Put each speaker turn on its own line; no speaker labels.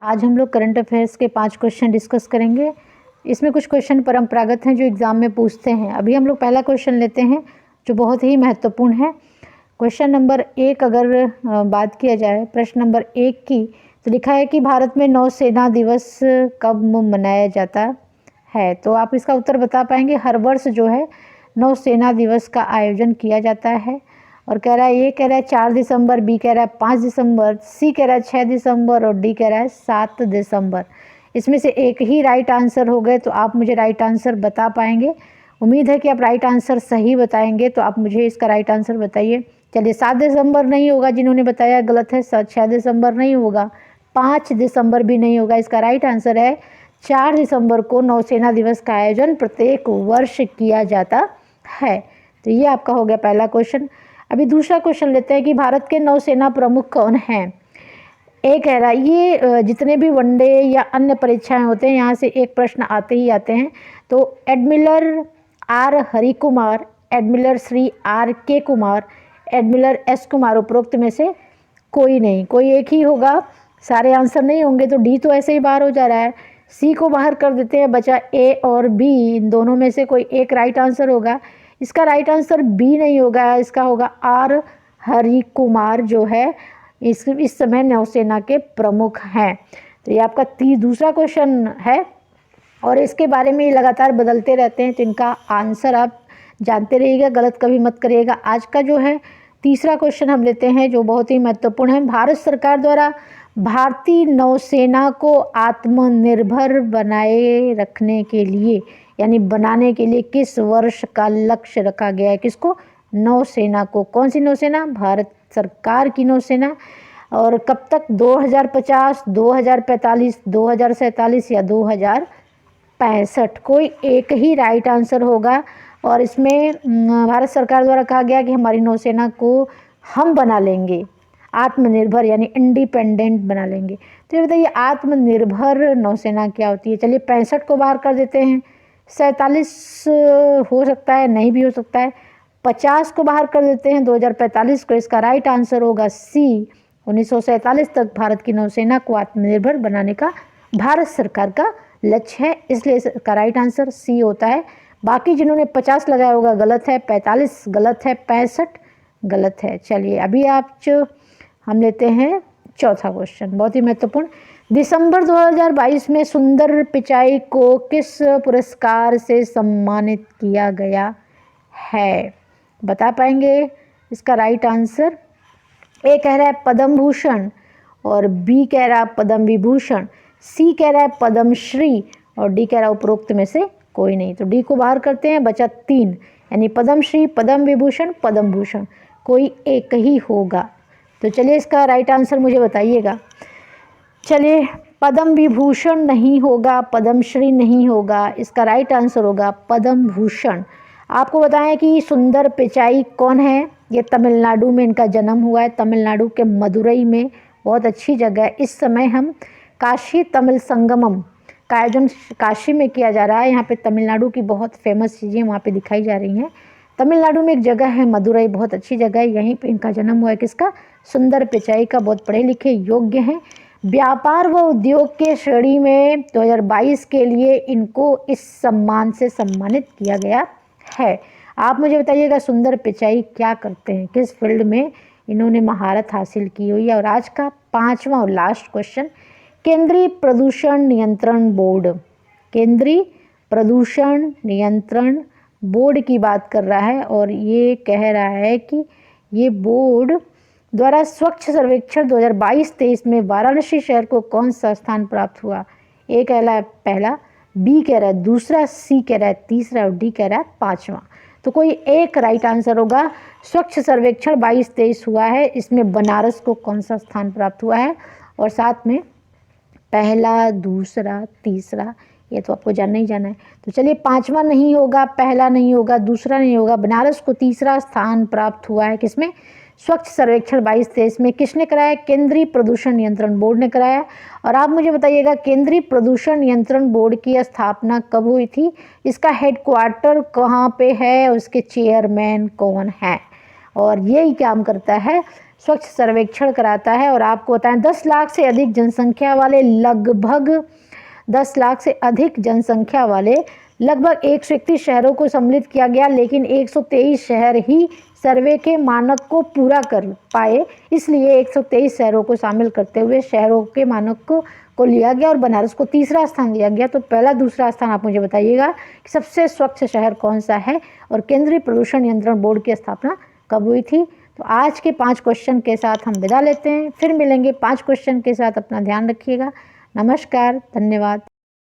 आज हम लोग करंट अफेयर्स के 5 क्वेश्चन डिस्कस करेंगे। इसमें कुछ क्वेश्चन परंपरागत हैं जो एग्ज़ाम में पूछते हैं। अभी हम लोग पहला क्वेश्चन लेते हैं जो बहुत ही महत्वपूर्ण है। क्वेश्चन नंबर 1 अगर बात किया जाए प्रश्न नंबर 1 की, तो लिखा है कि भारत में नौसेना दिवस कब मनाया जाता है। तो आप इसका उत्तर बता पाएंगे। हर वर्ष जो है नौसेना दिवस का आयोजन किया जाता है। और कह रहा है, ए कह रहा है 4 दिसंबर, बी कह रहा है 5 दिसंबर, सी कह रहा है 6 दिसंबर और डी कह रहा है 7 दिसंबर। इसमें से एक ही राइट आंसर हो गए तो आप मुझे राइट आंसर बता पाएंगे। उम्मीद है कि आप राइट आंसर सही बताएंगे, तो आप मुझे इसका राइट आंसर बताइए। चलिए, 7 दिसंबर नहीं होगा, जिन्होंने बताया गलत है। 6 दिसंबर नहीं होगा, 5 दिसंबर भी नहीं होगा। इसका राइट आंसर है 4 दिसंबर को नौसेना दिवस का आयोजन प्रत्येक वर्ष किया जाता है। तो ये आपका हो गया पहला क्वेश्चन। अभी दूसरा क्वेश्चन लेते हैं कि भारत के नौसेना प्रमुख कौन हैं। ए कह रहा है, ये जितने भी वनडे या अन्य परीक्षाएं होते हैं यहाँ से एक प्रश्न आते ही आते हैं। तो admiral R Hari Kumar, admiral Shri R K Kumar, admiral S Kumar, उपरोक्त में से कोई नहीं, कोई एक ही होगा। सारे आंसर नहीं होंगे तो डी तो ऐसे ही बाहर हो जा रहा है। सी को बाहर कर देते हैं, बचा ए और बी। इन दोनों में से कोई एक राइट आंसर होगा। इसका राइट आंसर बी नहीं होगा, इसका होगा आर हरि कुमार जो है इस समय नौसेना के प्रमुख हैं। तो ये आपका दूसरा क्वेश्चन है और इसके बारे में लगातार बदलते रहते हैं, तो इनका आंसर आप जानते रहिएगा, गलत कभी मत करिएगा। आज का जो है तीसरा क्वेश्चन हम लेते हैं जो बहुत ही महत्वपूर्ण है। भारत सरकार द्वारा भारतीय नौसेना को आत्मनिर्भर बनाए रखने के लिए यानी बनाने के लिए किस वर्ष का लक्ष्य रखा गया है। किसको? नौसेना को। कौन सी नौसेना? भारत सरकार की नौसेना। और कब तक? 2050, 2045, 2047 या 2065। कोई एक ही राइट आंसर होगा। और इसमें भारत सरकार द्वारा कहा गया कि हमारी नौसेना को हम बना लेंगे आत्मनिर्भर यानी इंडिपेंडेंट बना लेंगे। तो ये बताइए आत्मनिर्भर नौसेना क्या होती है। चलिए 65 को बाहर कर देते हैं, 47 हो सकता है, नहीं भी हो सकता है। 50 को बाहर कर देते हैं, 2045 को। इसका राइट आंसर होगा सी। 1947 तक भारत की नौसेना को आत्मनिर्भर बनाने का भारत सरकार का लक्ष्य है, इसलिए इसका राइट आंसर सी होता है। बाकी जिन्होंने 50 लगाया होगा गलत है, 45 गलत है, 65 गलत है। चलिए अभी हम लेते हैं चौथा क्वेश्चन, बहुत ही महत्वपूर्ण। दिसंबर 2022 में सुंदर पिचाई को किस पुरस्कार से सम्मानित किया गया है? बता पाएंगे इसका राइट आंसर? ए कह रहा है पद्म भूषण और बी कह रहा है पद्म विभूषण, सी कह रहा है पद्म श्री और डी कह रहा है उपरोक्त में से कोई नहीं। तो डी को बाहर करते हैं, बचा 3 यानी पद्म श्री, पद्म विभूषण, पद्म भूषण। कोई एक ही होगा। तो चलिए इसका राइट आंसर मुझे बताइएगा। चलिए पद्म विभूषण नहीं होगा, पद्म श्री नहीं होगा, इसका राइट आंसर होगा पद्म भूषण। आपको बताएं कि सुंदर पिचाई कौन है। ये तमिलनाडु में इनका जन्म हुआ है, तमिलनाडु के मदुरई में, बहुत अच्छी जगह है। इस समय हम काशी तमिल संगमम का आयोजन काशी में किया जा रहा है। यहाँ पे तमिलनाडु की बहुत फेमस चीज़ें वहाँ पे दिखाई जा रही हैं। तमिलनाडु में एक जगह है मदुरई, बहुत अच्छी जगह है, यहीं पे इनका जन्म हुआ है। किसका? सुंदर पिचाई का। बहुत पढ़े लिखे योग्य हैं। व्यापार व उद्योग के श्रेणी में 2022 के लिए इनको इस सम्मान से सम्मानित किया गया है। आप मुझे बताइएगा सुंदर पिचाई क्या करते हैं, किस फील्ड में इन्होंने महारत हासिल की हुई है। और आज का 5वां और लास्ट क्वेश्चन, केंद्रीय प्रदूषण नियंत्रण बोर्ड, केंद्रीय प्रदूषण नियंत्रण बोर्ड की बात कर रहा है और ये कह रहा है कि ये बोर्ड द्वारा स्वच्छ सर्वेक्षण 2022-23 में वाराणसी शहर को कौन सा स्थान प्राप्त हुआ। ए कह रहा है पहला, बी कह रहा है दूसरा, सी कह रहा है तीसरा और डी कह रहा है 5वां। तो कोई एक राइट आंसर होगा। स्वच्छ सर्वेक्षण 22-23 हुआ है, इसमें बनारस को कौन सा स्थान प्राप्त हुआ है और साथ में पहला, दूसरा, तीसरा, ये तो आपको जानना ही जाना है। तो चलिए 5वां नहीं होगा, पहला नहीं होगा, दूसरा नहीं होगा। बनारस को तीसरा स्थान प्राप्त हुआ है। किसमें? स्वच्छ सर्वेक्षण 22-23 में। किसने कराया? केंद्रीय प्रदूषण नियंत्रण बोर्ड ने कराया। और आप मुझे बताइएगा केंद्रीय प्रदूषण नियंत्रण बोर्ड की स्थापना कब हुई थी, इसका हेडक्वार्टर कहाँ पे है, उसके चेयरमैन कौन है और यही काम करता है स्वच्छ सर्वेक्षण कराता है। और आपको बताएं 10 लाख से अधिक जनसंख्या वाले लगभग 10 लाख से अधिक जनसंख्या वाले लगभग 131 शहरों को सम्मिलित किया गया, लेकिन 123 शहर ही सर्वे के मानक को पूरा कर पाए। इसलिए 123 शहरों को शामिल करते हुए शहरों के मानक को लिया गया और बनारस को तीसरा स्थान दिया गया। तो पहला दूसरा स्थान आप मुझे बताइएगा कि सबसे स्वच्छ शहर कौन सा है और केंद्रीय प्रदूषण नियंत्रण बोर्ड की स्थापना कब हुई थी। तो आज के 5 क्वेश्चन के साथ हम विदा लेते हैं, फिर मिलेंगे 5 क्वेश्चन के साथ। अपना ध्यान रखिएगा। नमस्कार, धन्यवाद।